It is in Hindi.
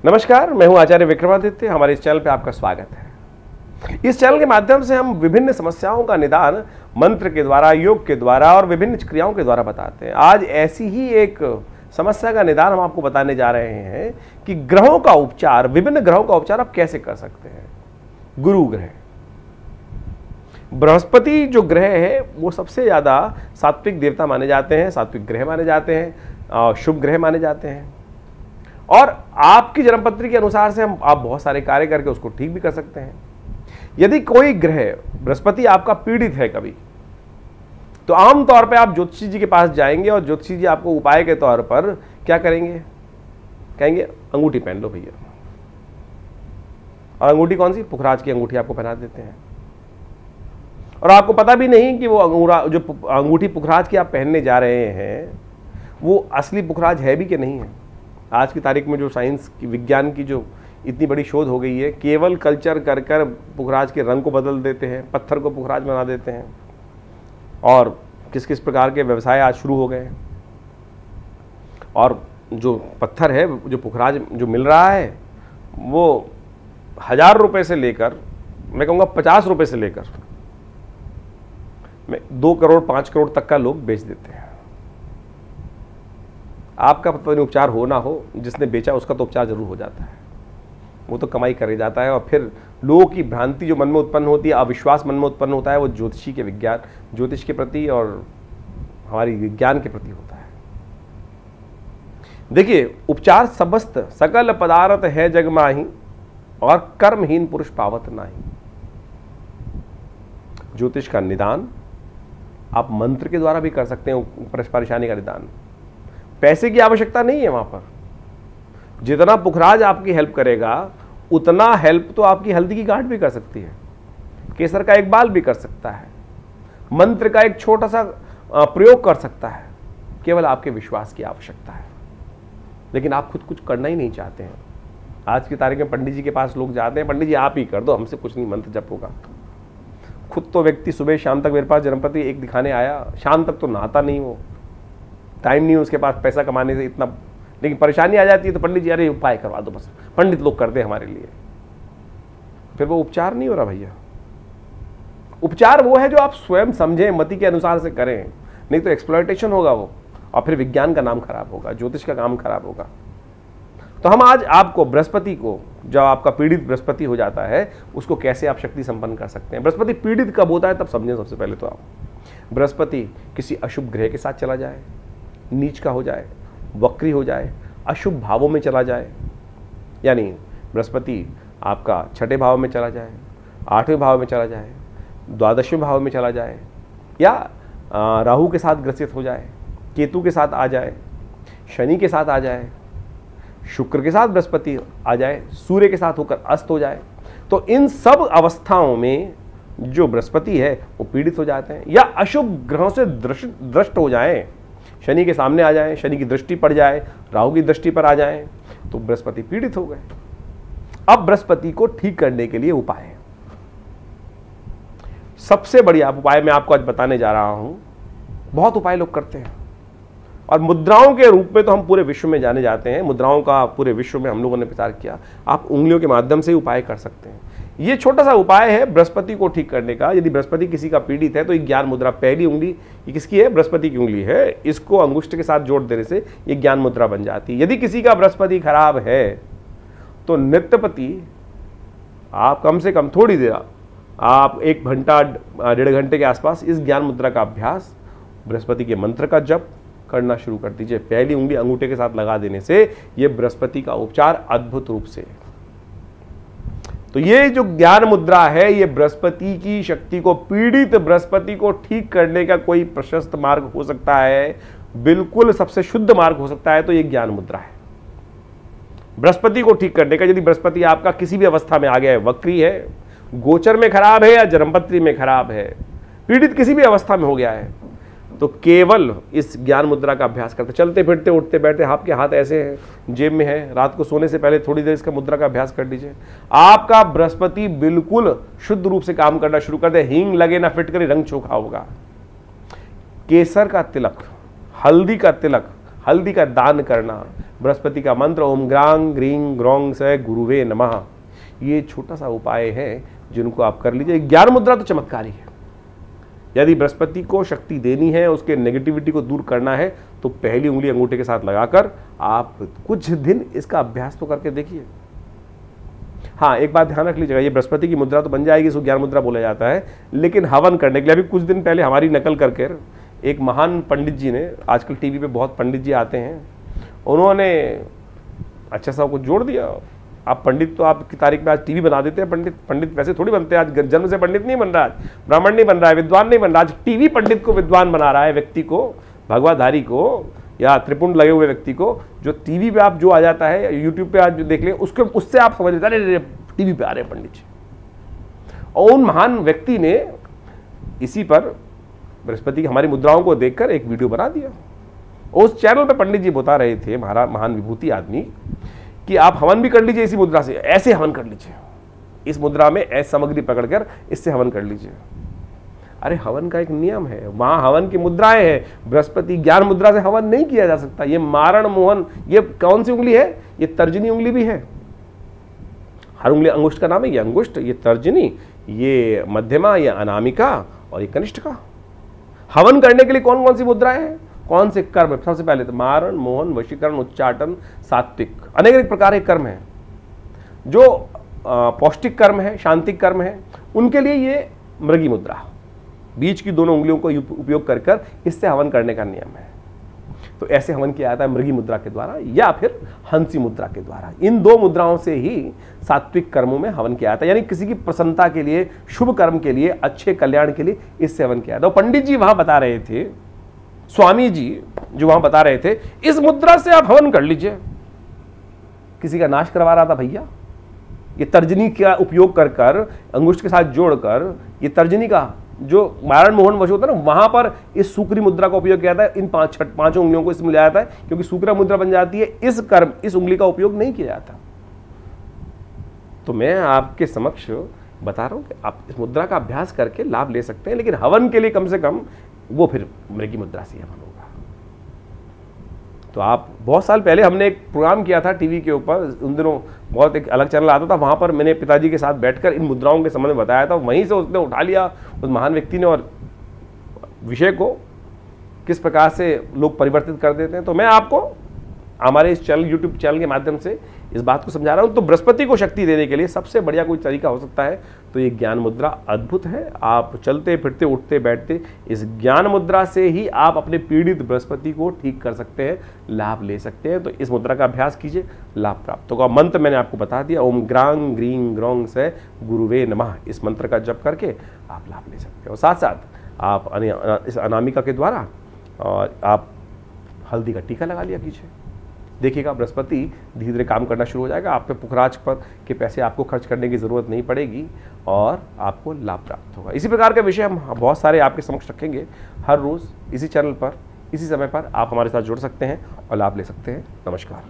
नमस्कार, मैं हूं आचार्य विक्रमादित्य। हमारे इस चैनल पे आपका स्वागत है। इस चैनल के माध्यम से हम विभिन्न समस्याओं का निदान मंत्र के द्वारा, योग के द्वारा और विभिन्न क्रियाओं के द्वारा बताते हैं। आज ऐसी ही एक समस्या का निदान हम आपको बताने जा रहे हैं कि ग्रहों का उपचार, विभिन्न ग्रहों का उपचार आप कैसे कर सकते हैं। गुरु ग्रह, बृहस्पति जो ग्रह है वो सबसे ज्यादा सात्विक देवता माने जाते हैं, सात्विक ग्रह माने जाते हैं, शुभ ग्रह माने जाते हैं। और आपकी जन्मपत्री के अनुसार से आप बहुत सारे कार्य करके उसको ठीक भी कर सकते हैं। यदि कोई ग्रह, बृहस्पति आपका पीड़ित है कभी, तो आमतौर पे आप ज्योतिषी जी के पास जाएंगे और ज्योतिषी जी आपको उपाय के तौर पर क्या करेंगे, कहेंगे अंगूठी पहन लो भैया। और अंगूठी कौन सी? पुखराज की अंगूठी आपको पहना देते हैं। और आपको पता भी नहीं कि वो अंगूठी पुखराज की आप पहनने जा रहे हैं वो असली पुखराज है भी कि नहीं है। आज की तारीख में जो साइंस की, विज्ञान की जो इतनी बड़ी शोध हो गई है, केवल कल्चर कर कर पुखराज के रंग को बदल देते हैं, पत्थर को पुखराज बना देते हैं और किस किस प्रकार के व्यवसाय आज शुरू हो गए हैं। और जो पत्थर है, जो पुखराज जो मिल रहा है वो 1000 रुपये से लेकर, मैं कहूँगा 50 रुपये से लेकर 2 करोड़ 5 करोड़ तक का लोग बेच देते हैं। आपका पता नहीं उपचार हो ना हो, जिसने बेचा उसका तो उपचार जरूर हो जाता है, वो तो कमाई कर जाता है। और फिर लोगों की भ्रांति जो मन में उत्पन्न होती है, अविश्वास मन में उत्पन्न होता है, वो ज्योतिषी के विज्ञान, ज्योतिष के प्रति और हमारी विज्ञान के प्रति होता है। देखिए, उपचार सबस्त सकल पदार्थ है जग माही और कर्महीन पुरुष पावत नाही। ज्योतिष का निदान आप मंत्र के द्वारा भी कर सकते हैं। परेशानी का निदान, पैसे की आवश्यकता नहीं है। वहां पर जितना पुखराज आपकी हेल्प करेगा उतना हेल्प तो आपकी हल्दी की गांठ भी कर सकती है, केसर का एक बाल भी कर सकता है, मंत्र का एक छोटा सा प्रयोग कर सकता है। केवल आपके विश्वास की आवश्यकता है। लेकिन आप खुद कुछ करना ही नहीं चाहते हैं। आज की तारीख में पंडित जी के पास लोग जाते हैं, पंडित जी आप ही कर दो, हमसे कुछ नहीं मंत्र जप होगा। खुद तो व्यक्ति सुबह शाम तक मेरे पास जन्मपति एक दिखाने आया, शाम तक तो नहाता नहीं, वो टाइम नहीं है उसके पास पैसा कमाने से इतना। लेकिन परेशानी आ जाती है तो पंडित जी अरे उपाय करवा दो, बस पंडित लोग कर दे हमारे लिए। फिर वो उपचार नहीं हो रहा भैया। उपचार वो है जो आप स्वयं समझें, मति के अनुसार से करें, नहीं तो एक्सप्लॉयटेशन होगा वो, और फिर विज्ञान का नाम खराब होगा, ज्योतिष का काम खराब होगा। तो हम आज आपको बृहस्पति को, जब आपका पीड़ित बृहस्पति हो जाता है, उसको कैसे आप शक्ति संपन्न कर सकते हैं। बृहस्पति पीड़ित कब होता है तब समझें। सबसे पहले तो आप, बृहस्पति किसी अशुभ ग्रह के साथ चला जाए, नीच का हो जाए, वक्री हो जाए, अशुभ भावों में चला जाए, यानी बृहस्पति आपका 6ठे भाव में चला जाए, 8वें भाव में चला जाए, 12वें भाव में चला जाए, या राहु के साथ ग्रसित हो जाए, केतु के साथ आ जाए, शनि के साथ आ जाए, शुक्र के साथ बृहस्पति आ जाए, सूर्य के साथ होकर अस्त हो जाए, तो इन सब अवस्थाओं में जो बृहस्पति है वो पीड़ित हो जाते हैं। या अशुभ ग्रहों से दृष्ट हो जाए, शनि के सामने आ जाए, शनि की दृष्टि पड़ जाए, राहु की दृष्टि पर आ जाए, तो बृहस्पति पीड़ित हो गए। अब बृहस्पति को ठीक करने के लिए उपाय है। सबसे बढ़िया उपाय मैं आपको आज बताने जा रहा हूं। बहुत उपाय लोग करते हैं और मुद्राओं के रूप में तो हम पूरे विश्व में जाने जाते हैं। मुद्राओं का पूरे विश्व में हम लोगों ने प्रचार किया। आप उंगलियों के माध्यम से उपाय कर सकते हैं। ये छोटा सा उपाय है बृहस्पति को ठीक करने का। यदि बृहस्पति किसी का पीड़ित है तो ये ज्ञान मुद्रा, पहली उंगली ये किसकी है? बृहस्पति की उंगली है। इसको अंगुष्ठ के साथ जोड़ देने से ये ज्ञान मुद्रा बन जाती है। यदि किसी का बृहस्पति खराब है तो नित्यपति आप कम से कम थोड़ी देर, आप 1 घंटा 1.5 घंटे के आसपास इस ज्ञान मुद्रा का अभ्यास, बृहस्पति के मंत्र का जप करना शुरू कर दीजिए। पहली उंगली अंगूठे के साथ लगा देने से ये बृहस्पति का उपचार अद्भुत रूप से। तो ये जो ज्ञान मुद्रा है, ये बृहस्पति की शक्ति को, पीड़ित बृहस्पति को ठीक करने का कोई प्रशस्त मार्ग हो सकता है, बिल्कुल सबसे शुद्ध मार्ग हो सकता है, तो ये ज्ञान मुद्रा है बृहस्पति को ठीक करने का। यदि बृहस्पति आपका किसी भी अवस्था में आ गया है, वक्री है, गोचर में खराब है या जन्मपत्री में खराब है, पीड़ित किसी भी अवस्था में हो गया है, तो केवल इस ज्ञान मुद्रा का अभ्यास करते, चलते फिरते उठते बैठते, आपके हाथ ऐसे हैं, जेब में है, रात को सोने से पहले थोड़ी देर इसका मुद्रा का अभ्यास कर लीजिए। आपका बृहस्पति बिल्कुल शुद्ध रूप से काम करना शुरू कर दे। हींग लगे ना फिटकरी, रंग चोखा होगा। केसर का तिलक, हल्दी का तिलक हल्दी का दान करना, बृहस्पति का मंत्र ओम ग्रांग ग्रीं ग्रौंग से गुरुवे नमः, ये छोटा सा उपाय है जिनको आप कर लीजिए। ज्ञान मुद्रा तो चमत्कारी है। यदि बृहस्पति को शक्ति देनी है, उसके नेगेटिविटी को दूर करना है, तो पहली उंगली अंगूठे के साथ लगाकर आप कुछ दिन इसका अभ्यास तो करके देखिए। हाँ, एक बात ध्यान रख लीजिएगा, ये बृहस्पति की मुद्रा तो बन जाएगी, इसको ज्ञान मुद्रा बोला जाता है, लेकिन हवन करने के लिए अभी कुछ दिन पहले हमारी नकल करके एक महान पंडित जी ने, आजकल टीवी पे बहुत पंडित जी आते हैं, उन्होंने अच्छा सा कुछ जोड़ दिया। आप पंडित तो आपकी तारीख में आज टीवी बना देते हैं, पंडित वैसे थोड़ी बनते हैं, आज जन्म से पंडित नहीं बन रहा, आज ब्राह्मण नहीं बन रहा है, विद्वान नहीं बन रहा, आज टीवी पंडित को विद्वान बना रहा है, व्यक्ति को, भगवाधारी को या त्रिपुंड लगे हुए व्यक्ति को, जो टीवी पे आप जो आ जाता है, यूट्यूब पे आज जो देख ले, उसके उससे आप समझ लेते हैं टीवी पे आ रहे हैं पंडित जी। और उन महान व्यक्ति ने इसी पर बृहस्पति की हमारी मुद्राओं को देखकर एक वीडियो बना दिया। उस चैनल पे पंडित जी बता रहे थे, महान विभूति आदमी, कि आप हवन भी कर लीजिए इसी मुद्रा से, ऐसे हवन कर लीजिए, इस मुद्रा में ऐसी सामग्री पकड़कर इससे हवन कर लीजिए। अरे हवन का एक नियम है, वहां हवन की मुद्राएं हैं, बृहस्पति ज्ञान मुद्रा से हवन नहीं किया जा सकता। ये मारण मोहन, ये कौन सी उंगली है? ये तर्जनी उंगली भी है। हर उंगली अंगुष्ठ का नाम है, ये अंगुष्ठ, ये तर्जनी, ये मध्यमा, ये अनामिका और ये कनिष्ठिका। हवन करने के लिए कौन कौन सी मुद्राएं हैं, कौन से कर्म? सबसे पहले तो मारण मोहन, वशीकरण, उच्चाटन, सात्विक, अनेक प्रकार के कर्म हैं। जो पौष्टिक कर्म है, शांतिक कर्म है, उनके लिए ये मृगी मुद्रा, बीच की दोनों उंगलियों को उपयोग कर इससे हवन करने का नियम है। तो ऐसे हवन किया जाता है मृगी मुद्रा के द्वारा या फिर हंसी मुद्रा के द्वारा। इन दो मुद्राओं से ही सात्विक कर्मों में हवन किया जाता है, यानी किसी की प्रसन्नता के लिए, शुभ कर्म के लिए, अच्छे कल्याण के लिए इससे हवन किया जाता है। पंडित जी वहां बता रहे थे, स्वामी जी जो वहां बता रहे थे, इस मुद्रा से आप हवन कर लीजिए। किसी का नाश करवा रहा था भैया, ये तर्जनी का उपयोग कर अंगुष्ठ के साथ जोड़कर, ये तर्जनी का जो मारण मोहन वश होता है ना, वहां पर इस सूक्री मुद्रा का उपयोग किया जाता है। इन पांचों उंगलियों को इसमें मिलाया जाता है, क्योंकि सूक्रा मुद्रा बन जाती है, इस उंगली का उपयोग नहीं किया जाता। तो मैं आपके समक्ष बता रहा हूं कि आप इस मुद्रा का अभ्यास करके लाभ ले सकते हैं, लेकिन हवन के लिए कम से कम वो फिर मृगी मुद्रा से हवन होगा। तो आप बहुत साल पहले हमने एक प्रोग्राम किया था टीवी के ऊपर, उन दिनों बहुत एक अलग चैनल आता था, वहाँ पर मैंने पिताजी के साथ बैठकर इन मुद्राओं के संबंध में बताया था। वहीं से उसने उठा लिया उस महान व्यक्ति ने, और विषय को किस प्रकार से लोग परिवर्तित कर देते हैं। तो मैं आपको हमारे इस चैनल, यूट्यूब चैनल के माध्यम से इस बात को समझा रहा हूँ। तो बृहस्पति को शक्ति देने के लिए सबसे बढ़िया कोई तरीका हो सकता है तो ये ज्ञान मुद्रा अद्भुत है। आप चलते फिरते उठते बैठते इस ज्ञान मुद्रा से ही आप अपने पीड़ित बृहस्पति को ठीक कर सकते हैं, लाभ ले सकते हैं। तो इस मुद्रा का अभ्यास कीजिए, लाभ प्राप्त होगा। मंत्र मैंने आपको बता दिया, ओम ग्रांग ग्रीं ग्रौंग से गुरुवे नमः, इस मंत्र का जप करके आप लाभ ले सकते हैं। और साथ साथ आप इस अनामिका के द्वारा और आप हल्दी का टीका लगा लिया कीजिए। देखिएगा बृहस्पति धीरे धीरे काम करना शुरू हो जाएगा। आप पे पुखराज पर के पैसे आपको खर्च करने की ज़रूरत नहीं पड़ेगी और आपको लाभ प्राप्त होगा। इसी प्रकार के विषय हम बहुत सारे आपके समक्ष रखेंगे हर रोज़ इसी चैनल पर, इसी समय पर। आप हमारे साथ जुड़ सकते हैं और लाभ ले सकते हैं। नमस्कार।